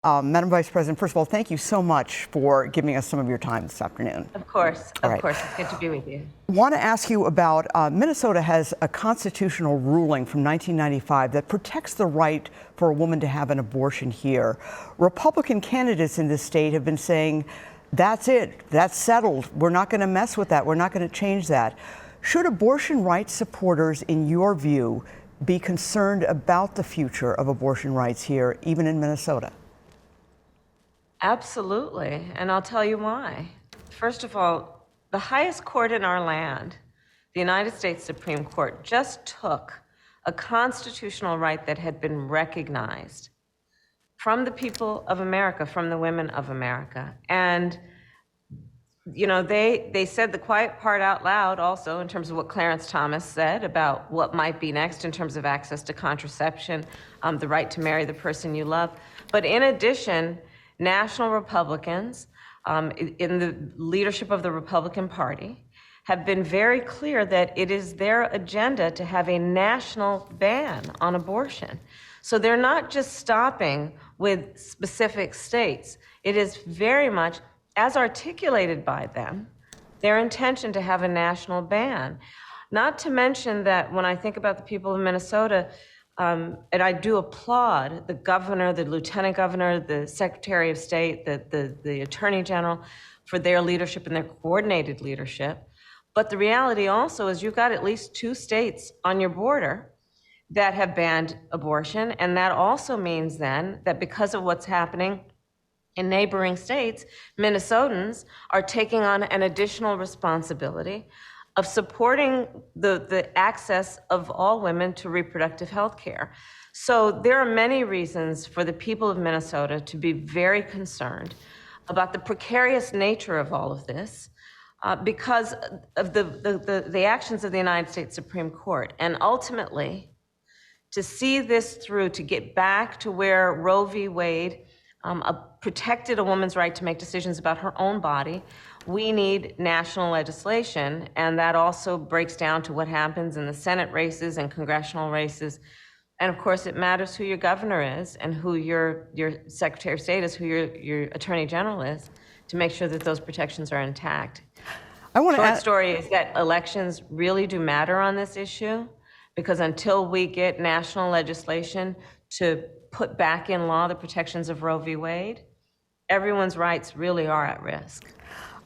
Madam Vice President, first of all, thank you so much for giving us some of your time this afternoon. Of course, it's good to be with you. Want to ask you about Minnesota has a constitutional ruling from 1995 that protects the right for a woman to have an abortion here. Republican candidates in this state have been saying, that's it, that's settled. We're not going to mess with that. We're not going to change that. Should abortion rights supporters, in your view, be concerned about the future of abortion rights here, even in Minnesota? Absolutely, and I'll tell you why. First of all, the highest court in our land, the United States Supreme Court, just took a constitutional right that had been recognized from the people of America, from the women of America. And, you know, they said the quiet part out loud also in terms of what Clarence Thomas said about what might be next in terms of access to contraception, the right to marry the person you love. But in addition, national Republicans in the leadership of the Republican Party have been very clear that it is their agenda to have a national ban on abortion. So they're not just stopping with specific states. It is very much, as articulated by them, their intention to have a national ban. Not to mention that when I think about the people of Minnesota, and I do applaud the governor, the lieutenant governor, the secretary of state, the attorney general for their leadership and their coordinated leadership. But the reality also is you've got at least 2 states on your border that have banned abortion. And that also means then that because of what's happening in neighboring states, Minnesotans are taking on an additional responsibility of supporting the access of all women to reproductive health care. So there are many reasons for the people of Minnesota to be very concerned about the precarious nature of all of this because of the actions of the United States Supreme Court. And ultimately, to see this through, to get back to where Roe v. Wade protected a woman's right to make decisions about her own body, we need national legislation, and that also breaks down to what happens in the Senate races and congressional races. And of course, it matters who your governor is and who your Secretary of State is, who your Attorney General is, to make sure that those protections are intact. Short story is that elections really do matter on this issue, because until we get national legislation to put back in law the protections of Roe v. Wade, everyone's rights really are at risk.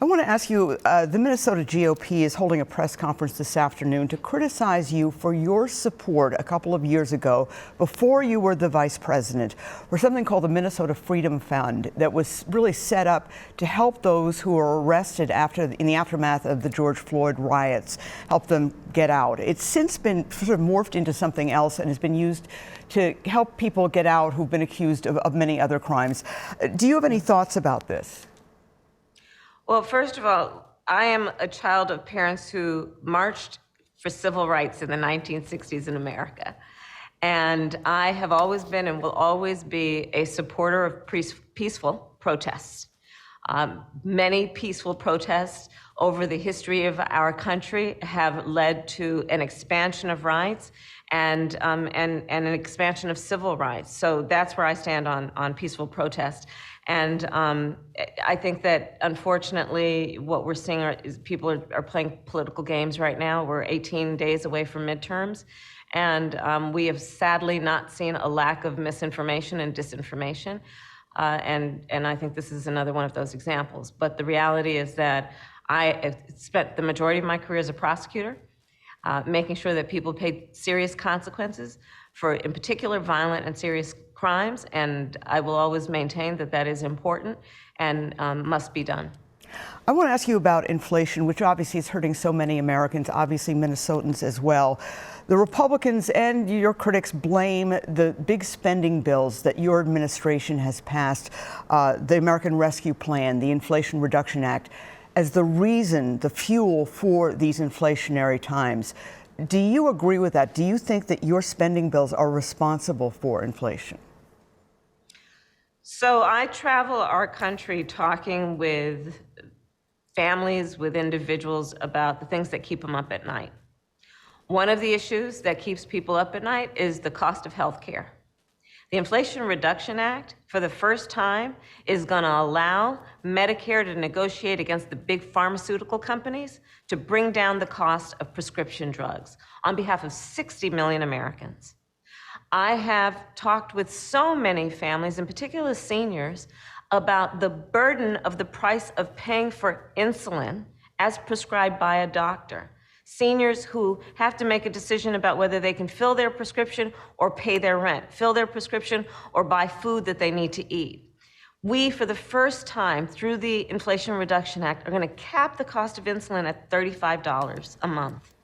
I want to ask you, the Minnesota GOP is holding a press conference this afternoon to criticize you for your support a couple of years ago, before you were the vice president, for something called the Minnesota Freedom Fund that was really set up to help those who were arrested in the aftermath of the George Floyd riots, help them get out. It's since been sort of morphed into something else and has been used to help people get out who've been accused of many other crimes. Do you have any thoughts about this? Well, first of all, I am a child of parents who marched for civil rights in the 1960s in America. And I have always been and will always be a supporter of peaceful protests. Many peaceful protests over the history of our country have led to an expansion of rights and an expansion of civil rights. So that's where I stand on peaceful protest. And I think that, unfortunately, what we're seeing is people are playing political games right now. We're 18 days away from midterms, and we have sadly not seen a lack of misinformation and disinformation. And I think this is another one of those examples. But the reality is that I have spent the majority of my career as a prosecutor, making sure that people paid serious consequences for, in particular, violent and serious crimes, and I will always maintain that that is important and must be done. I want to ask you about inflation, which obviously is hurting so many Americans, obviously Minnesotans as well. The Republicans and your critics blame the big spending bills that your administration has passed, the American Rescue Plan, the Inflation Reduction Act, as the reason, the fuel for these inflationary times. Do you agree with that? Do you think that your spending bills are responsible for inflation? So I travel our country talking with families, with individuals about the things that keep them up at night. One of the issues that keeps people up at night is the cost of health care. The Inflation Reduction Act, for the first time, is going to allow Medicare to negotiate against the big pharmaceutical companies to bring down the cost of prescription drugs on behalf of 60 million Americans. I have talked with so many families, in particular seniors, about the burden of the price of paying for insulin as prescribed by a doctor. Seniors who have to make a decision about whether they can fill their prescription or pay their rent, fill their prescription or buy food that they need to eat. We, for the first time, through the Inflation Reduction Act, are going to cap the cost of insulin at $35 a month.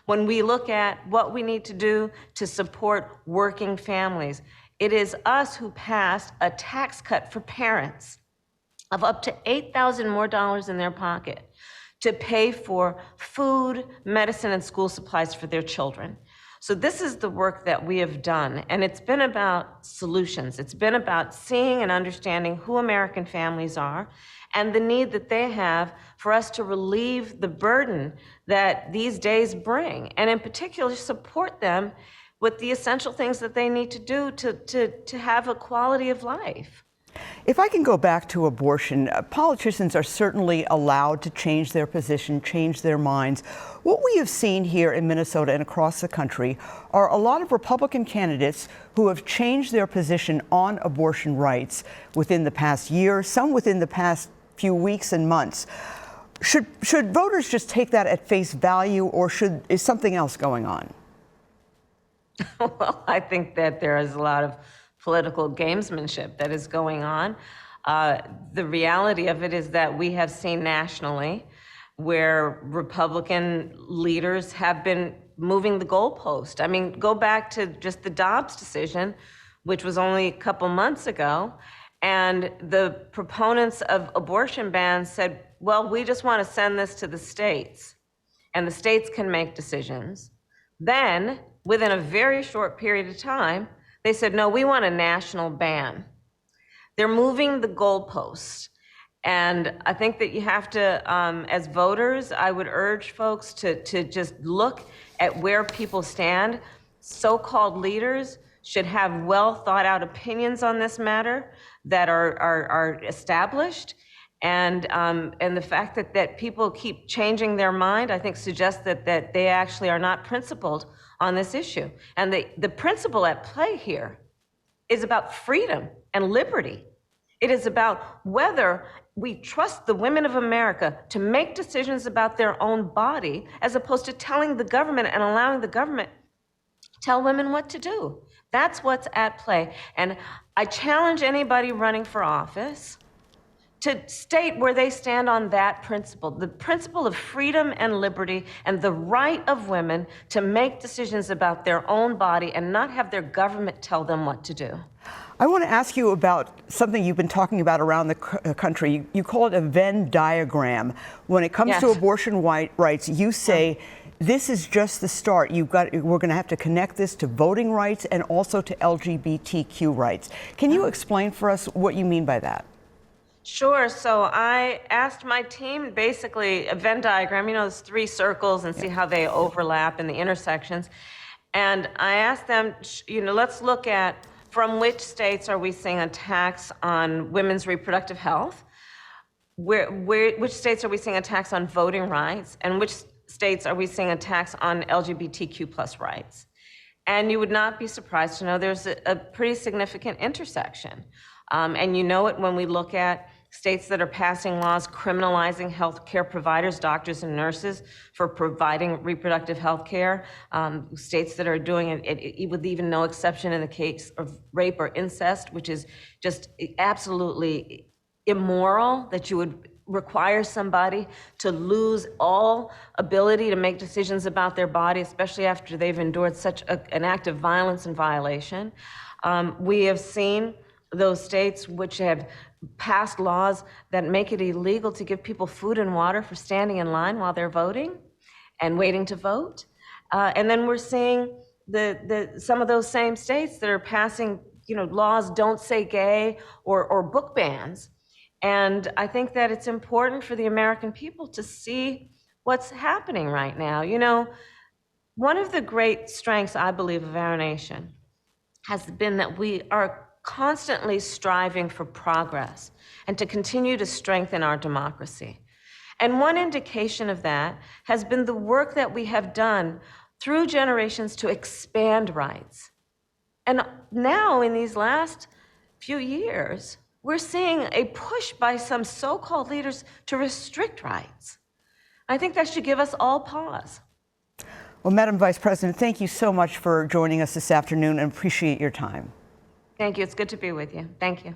When we look at what we need to do to support working families, it is us who passed a tax cut for parents of up to $8,000 more in their pocket to pay for food, medicine, and school supplies for their children. So this is the work that we have done, and it's been about solutions. It's been about seeing and understanding who American families are and the need that they have for us to relieve the burden that these days bring, and in particular, support them with the essential things that they need to do to have a quality of life. If I can go back to abortion, politicians are certainly allowed to change their position, change their minds. What we have seen here in Minnesota and across the country are a lot of Republican candidates who have changed their position on abortion rights within the past year, some within the past few weeks and months. Should voters just take that at face value, or is something else going on? Well, I think that there is a lot of political gamesmanship that is going on. The reality of it is that we have seen nationally where Republican leaders have been moving the goalpost. I mean, go back to just the Dobbs decision, which was only a couple months ago, and the proponents of abortion bans said, well, we just want to send this to the states, and the states can make decisions. Then, within a very short period of time, they said, no, we want a national ban. They're moving the goalposts. And I think that you have to, as voters, I would urge folks to just look at where people stand. So-called leaders should have well thought out opinions on this matter that are established. And the fact that people keep changing their mind, I think suggests that they actually are not principled on this issue. And the principle at play here is about freedom and liberty. It is about whether we trust the women of America to make decisions about their own body, as opposed to telling the government and allowing the government tell women what to do. That's what's at play. And I challenge anybody running for office to state where they stand on that principle, the principle of freedom and liberty and the right of women to make decisions about their own body and not have their government tell them what to do. I want to ask you about something you've been talking about around the country. You call it a Venn diagram. When it comes to abortion rights, you say this is just the start. We're going to have to connect this to voting rights and also to LGBTQ rights. Can you explain for us what you mean by that? Sure. So I asked my team, basically a Venn diagram, those three circles, and see how they overlap in the intersections. And I asked them, let's look at from which states are we seeing attacks on women's reproductive health, which states are we seeing attacks on voting rights, and which states are we seeing attacks on LGBTQ plus rights. And you would not be surprised to know there's a pretty significant intersection. And you know it when we look at states that are passing laws criminalizing healthcare providers, doctors and nurses, for providing reproductive health care, states that are doing it with even no exception in the case of rape or incest, which is just absolutely immoral, that you would require somebody to lose all ability to make decisions about their body, especially after they've endured such an act of violence and violation. We have seen those states which have passed laws that make it illegal to give people food and water for standing in line while they're voting and waiting to vote. And then we're seeing some of those same states that are passing, laws don't say gay or book bans. And I think that it's important for the American people to see what's happening right now. One of the great strengths, I believe, of our nation has been that we are constantly striving for progress and to continue to strengthen our democracy. And one indication of that has been the work that we have done through generations to expand rights. And now, in these last few years, we're seeing a push by some so-called leaders to restrict rights. I think that should give us all pause. Well, Madam Vice President, thank you so much for joining us this afternoon and appreciate your time. Thank you. It's good to be with you. Thank you.